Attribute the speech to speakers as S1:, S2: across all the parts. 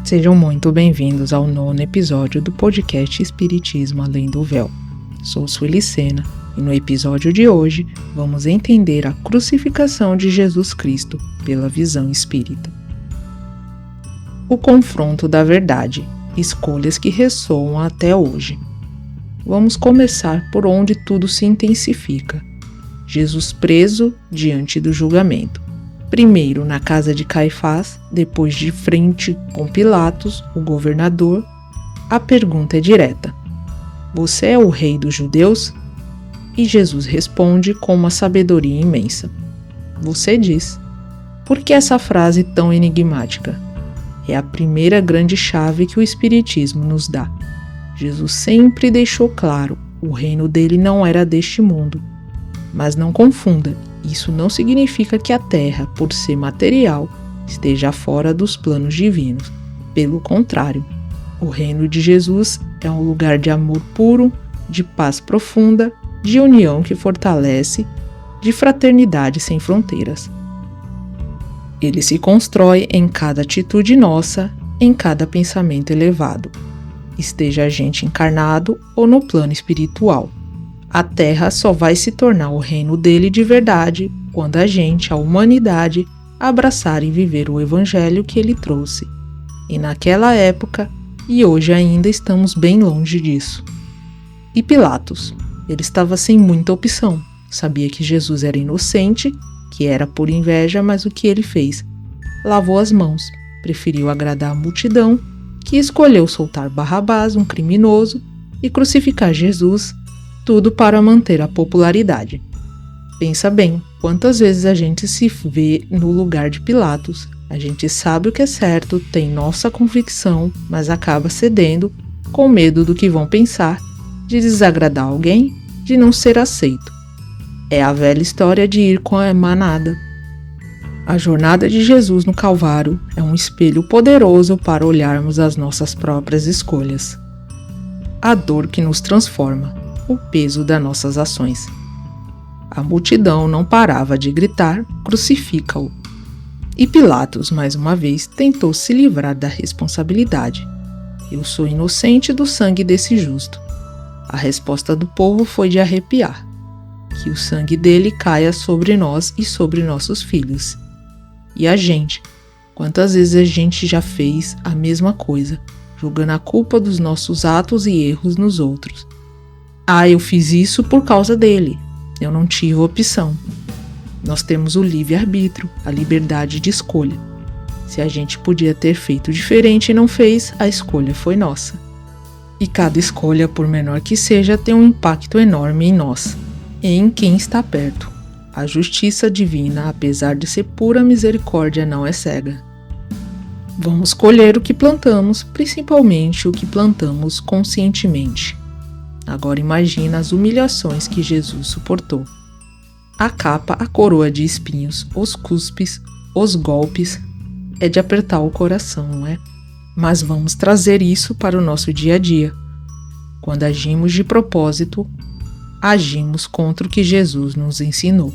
S1: Sejam muito bem-vindos ao 9º episódio do podcast Espiritismo Além do Véu. Sou Sueli Sena e no episódio de hoje vamos entender a crucificação de Jesus Cristo pela visão espírita. O confronto da verdade, escolhas que ressoam até hoje. Vamos começar por onde tudo se intensifica. Jesus preso diante do julgamento. Primeiro na casa de Caifás, depois de frente com Pilatos, o governador. A pergunta é direta: você é o rei dos judeus? E Jesus responde com uma sabedoria imensa: você diz. Por que essa frase tão enigmática? É a primeira grande chave que o Espiritismo nos dá. Jesus sempre deixou claro: o reino dele não era deste mundo. Mas não confunda, isso não significa que a Terra, por ser material, esteja fora dos planos divinos. Pelo contrário, o reino de Jesus é um lugar de amor puro, de paz profunda, de união que fortalece, de fraternidade sem fronteiras. Ele se constrói em cada atitude nossa, em cada pensamento elevado, esteja a gente encarnado ou no plano espiritual. A Terra só vai se tornar o reino dele de verdade quando a gente, a humanidade, abraçar e viver o evangelho que ele trouxe. E naquela época, e hoje ainda estamos bem longe disso. E Pilatos? Ele estava sem muita opção. Sabia que Jesus era inocente, que era por inveja, mas o que ele fez? Lavou as mãos, preferiu agradar a multidão, que escolheu soltar Barrabás, um criminoso, e crucificar Jesus, tudo para manter a popularidade. Pensa bem, quantas vezes a gente se vê no lugar de Pilatos. A gente sabe o que é certo, tem nossa convicção, mas acaba cedendo, com medo do que vão pensar, de desagradar alguém, de não ser aceito. É a velha história de ir com a manada. A jornada de Jesus no Calvário é um espelho poderoso para olharmos as nossas próprias escolhas. A dor que nos transforma, o peso das nossas ações. A multidão não parava de gritar: crucifica-o. E Pilatos, mais uma vez, tentou se livrar da responsabilidade. Eu sou inocente do sangue desse justo. A resposta do povo foi de arrepiar. Que o sangue dele caia sobre nós e sobre nossos filhos. E a gente? Quantas vezes a gente já fez a mesma coisa, jogando a culpa dos nossos atos e erros nos outros? Ah, eu fiz isso por causa dele. Eu não tive opção. Nós temos o livre-arbítrio, a liberdade de escolha. Se a gente podia ter feito diferente e não fez, a escolha foi nossa. E cada escolha, por menor que seja, tem um impacto enorme em nós e em quem está perto. A justiça divina, apesar de ser pura misericórdia, não é cega. Vamos colher o que plantamos, principalmente o que plantamos conscientemente. Agora imagina as humilhações que Jesus suportou. A capa, a coroa de espinhos, os cuspes, os golpes, é de apertar o coração, não é? Mas vamos trazer isso para o nosso dia a dia. Quando agimos de propósito, agimos contra o que Jesus nos ensinou.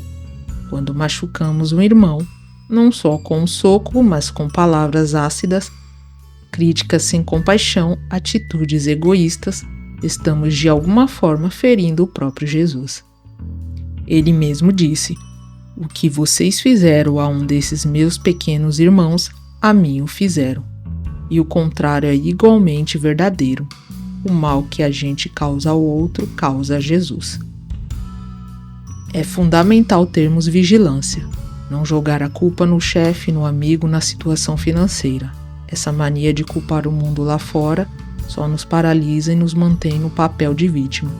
S1: Quando machucamos um irmão, não só com um soco, mas com palavras ácidas, críticas sem compaixão, atitudes egoístas, estamos de alguma forma ferindo o próprio Jesus. Ele mesmo disse: o que vocês fizeram a um desses meus pequenos irmãos, a mim o fizeram. E o contrário é igualmente verdadeiro. O mal que a gente causa ao outro, causa a Jesus. É fundamental termos vigilância, não jogar a culpa no chefe, no amigo, na situação financeira. Essa mania de culpar o mundo lá fora só nos paralisa e nos mantém no papel de vítima.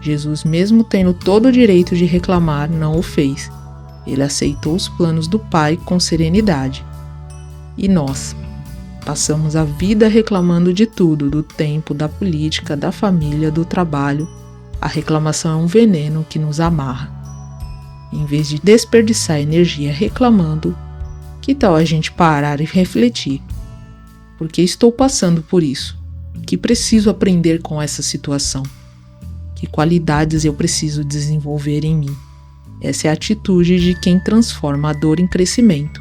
S1: Jesus, mesmo tendo todo o direito de reclamar, não o fez. Ele aceitou os planos do Pai com serenidade. E nós? Passamos a vida reclamando de tudo, do tempo, da política, da família, do trabalho. A reclamação é um veneno que nos amarra. Em vez de desperdiçar energia reclamando, que tal a gente parar e refletir? Por que estou passando por isso? O que preciso aprender com essa situação? Que qualidades eu preciso desenvolver em mim? Essa é a atitude de quem transforma a dor em crescimento,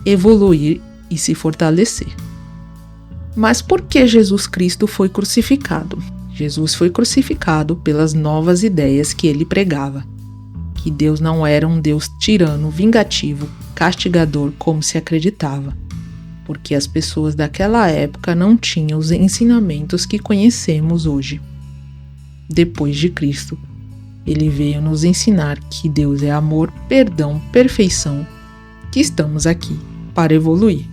S1: evoluir e se fortalecer. Mas por que Jesus Cristo foi crucificado? Jesus foi crucificado pelas novas ideias que ele pregava. Que Deus não era um Deus tirano, vingativo, castigador como se acreditava. Porque as pessoas daquela época não tinham os ensinamentos que conhecemos hoje. Depois de Cristo, ele veio nos ensinar que Deus é amor, perdão, perfeição, que estamos aqui para evoluir.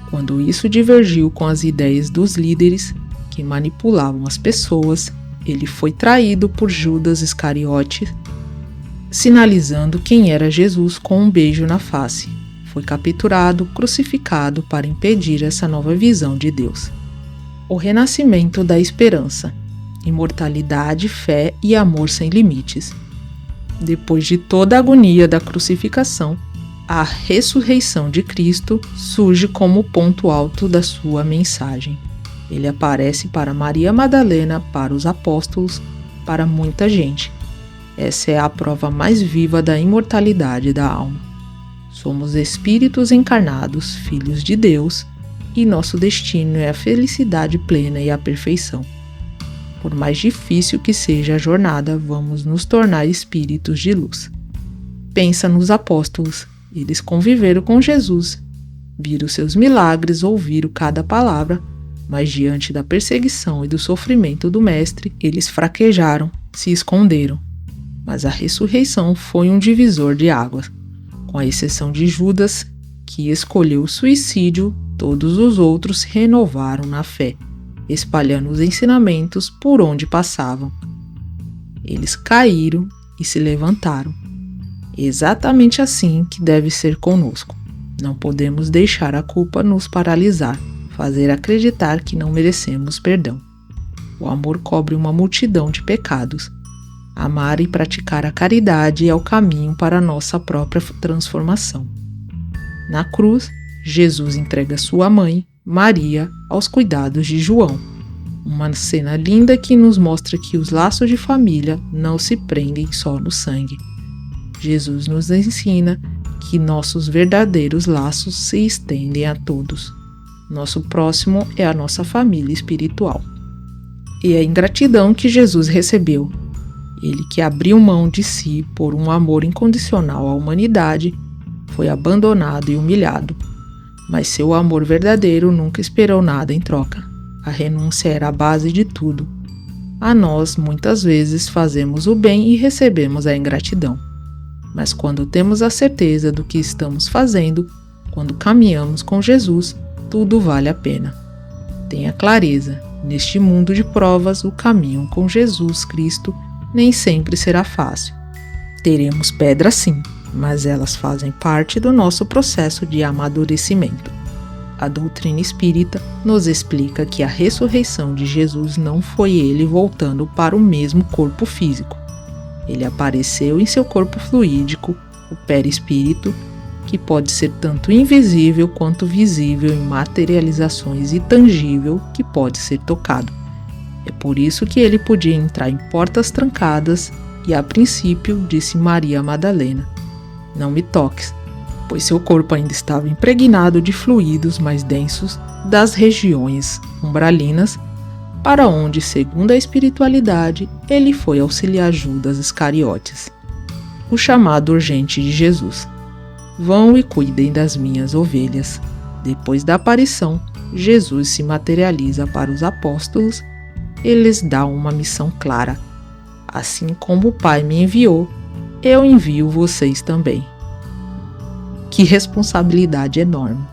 S1: Quando isso divergiu com as ideias dos líderes que manipulavam as pessoas, ele foi traído por Judas Iscariote, sinalizando quem era Jesus com um beijo na face. Foi capturado, crucificado para impedir essa nova visão de Deus. O renascimento da esperança, imortalidade, fé e amor sem limites. Depois de toda a agonia da crucificação, a ressurreição de Cristo surge como ponto alto da sua mensagem. Ele aparece para Maria Madalena, para os apóstolos, para muita gente. Essa é a prova mais viva da imortalidade da alma. Somos espíritos encarnados, filhos de Deus, e nosso destino é a felicidade plena e a perfeição. Por mais difícil que seja a jornada, vamos nos tornar espíritos de luz. Pensa nos apóstolos. Eles conviveram com Jesus, viram seus milagres, ouviram cada palavra, mas diante da perseguição e do sofrimento do Mestre, eles fraquejaram, se esconderam. Mas a ressurreição foi um divisor de águas. Com a exceção de Judas, que escolheu o suicídio, todos os outros se renovaram na fé, espalhando os ensinamentos por onde passavam. Eles caíram e se levantaram. Exatamente assim que deve ser conosco. Não podemos deixar a culpa nos paralisar, fazer acreditar que não merecemos perdão. O amor cobre uma multidão de pecados. Amar e praticar a caridade é o caminho para a nossa própria transformação. Na cruz, Jesus entrega sua mãe, Maria, aos cuidados de João. Uma cena linda que nos mostra que os laços de família não se prendem só no sangue. Jesus nos ensina que nossos verdadeiros laços se estendem a todos. Nosso próximo é a nossa família espiritual. E é em gratidão que Jesus recebeu. Ele que abriu mão de si por um amor incondicional à humanidade, foi abandonado e humilhado. Mas seu amor verdadeiro nunca esperou nada em troca. A renúncia era a base de tudo. A nós, muitas vezes, fazemos o bem e recebemos a ingratidão. Mas quando temos a certeza do que estamos fazendo, quando caminhamos com Jesus, tudo vale a pena. Tenha clareza, neste mundo de provas, o caminho com Jesus Cristo nem sempre será fácil. Teremos pedras sim, mas elas fazem parte do nosso processo de amadurecimento. A doutrina espírita nos explica que a ressurreição de Jesus não foi ele voltando para o mesmo corpo físico. Ele apareceu em seu corpo fluídico, o perispírito, que pode ser tanto invisível quanto visível em materializações e tangível que pode ser tocado. É por isso que ele podia entrar em portas trancadas e, a princípio, disse Maria Madalena: "Não me toques", pois seu corpo ainda estava impregnado de fluidos mais densos das regiões umbralinas, para onde, segundo a espiritualidade, ele foi auxiliar Judas Iscariotes. O chamado urgente de Jesus: "Vão e cuidem das minhas ovelhas". Depois da aparição, Jesus se materializa para os apóstolos e lhes dá uma missão clara: "Assim como o Pai me enviou, eu envio vocês também". Que responsabilidade enorme!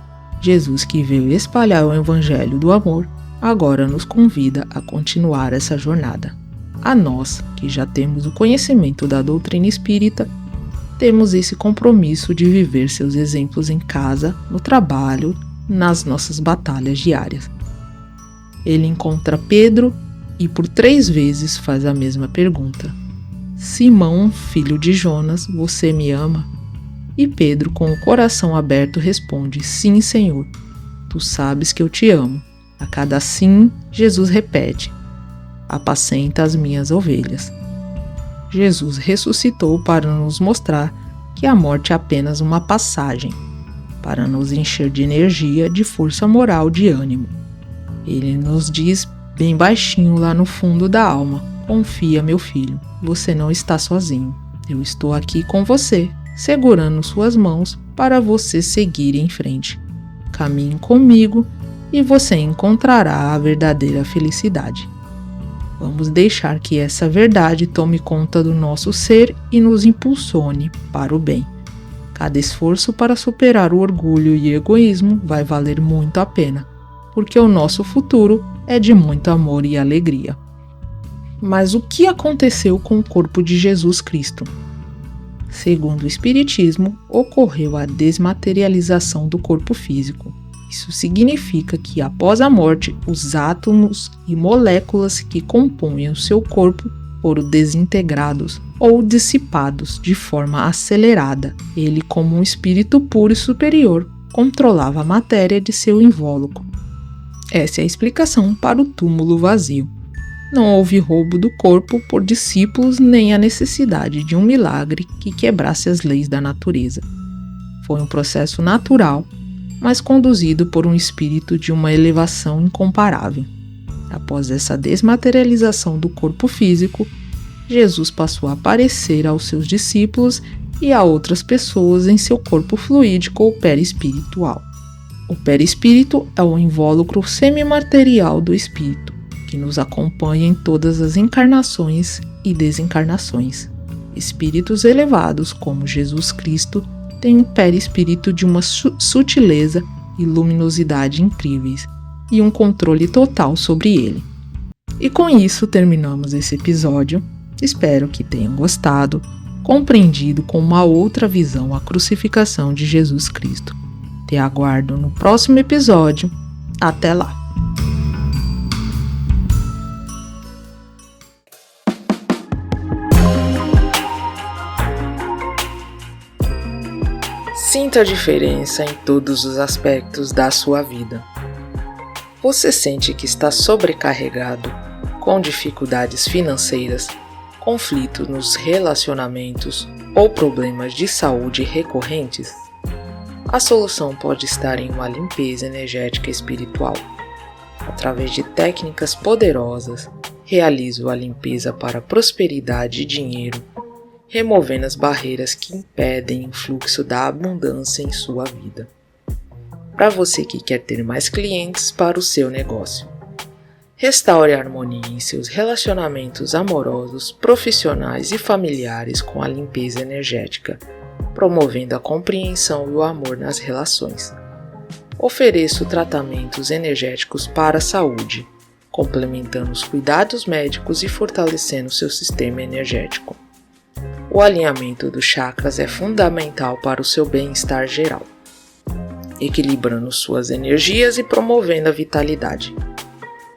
S1: Jesus, que veio espalhar o evangelho do amor, agora nos convida a continuar essa jornada. A nós, que já temos o conhecimento da doutrina espírita, temos esse compromisso de viver seus exemplos em casa, no trabalho, nas nossas batalhas diárias. Ele encontra Pedro e por 3 vezes faz a mesma pergunta: "Simão, filho de Jonas, você me ama?" E Pedro, com o coração aberto, responde: "Sim, Senhor, tu sabes que eu te amo". A cada sim, Jesus repete: "Apacenta as minhas ovelhas". Jesus ressuscitou para nos mostrar que a morte é apenas uma passagem, para nos encher de energia, de força moral, de ânimo. Ele nos diz bem baixinho lá no fundo da alma: confia, meu filho, você não está sozinho. Eu estou aqui com você, segurando suas mãos para você seguir em frente. Caminhe comigo e você encontrará a verdadeira felicidade. Vamos deixar que essa verdade tome conta do nosso ser e nos impulsione para o bem. Cada esforço para superar o orgulho e egoísmo vai valer muito a pena, porque o nosso futuro é de muito amor e alegria. Mas o que aconteceu com o corpo de Jesus Cristo? Segundo o Espiritismo, ocorreu a desmaterialização do corpo físico. Isso significa que após a morte, os átomos e moléculas que compõem o seu corpo foram desintegrados ou dissipados de forma acelerada. Ele, como um espírito puro e superior, controlava a matéria de seu invólucro. Essa é a explicação para o túmulo vazio. Não houve roubo do corpo por discípulos nem a necessidade de um milagre que quebrasse as leis da natureza. Foi um processo natural, mas conduzido por um espírito de uma elevação incomparável. Após essa desmaterialização do corpo físico, Jesus passou a aparecer aos seus discípulos e a outras pessoas em seu corpo fluídico ou perispiritual. O perispírito é o invólucro semimaterial do espírito, que nos acompanha em todas as encarnações e desencarnações. Espíritos elevados, como Jesus Cristo, têm um perispírito de uma sutileza e luminosidade incríveis e um controle total sobre ele. E com isso terminamos esse episódio. Espero que tenham gostado, compreendido com uma outra visão a crucificação de Jesus Cristo. Te aguardo no próximo episódio. Até lá! Sinta a diferença em todos os aspectos da sua vida. Você sente que está sobrecarregado, com dificuldades financeiras, conflitos nos relacionamentos ou problemas de saúde recorrentes? A solução pode estar em uma limpeza energética espiritual. Através de técnicas poderosas, realizo a limpeza para prosperidade e dinheiro, removendo as barreiras que impedem o fluxo da abundância em sua vida. Para você que quer ter mais clientes para o seu negócio. Restaure a harmonia em seus relacionamentos amorosos, profissionais e familiares com a limpeza energética, promovendo a compreensão e o amor nas relações. Ofereço tratamentos energéticos para a saúde, complementando os cuidados médicos e fortalecendo seu sistema energético. O alinhamento dos chakras é fundamental para o seu bem-estar geral, equilibrando suas energias e promovendo a vitalidade.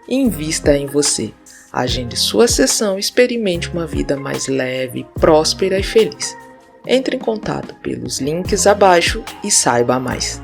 S1: Invista em você. Agende sua sessão e experimente uma vida mais leve, próspera e feliz. Entre em contato pelos links abaixo e saiba mais.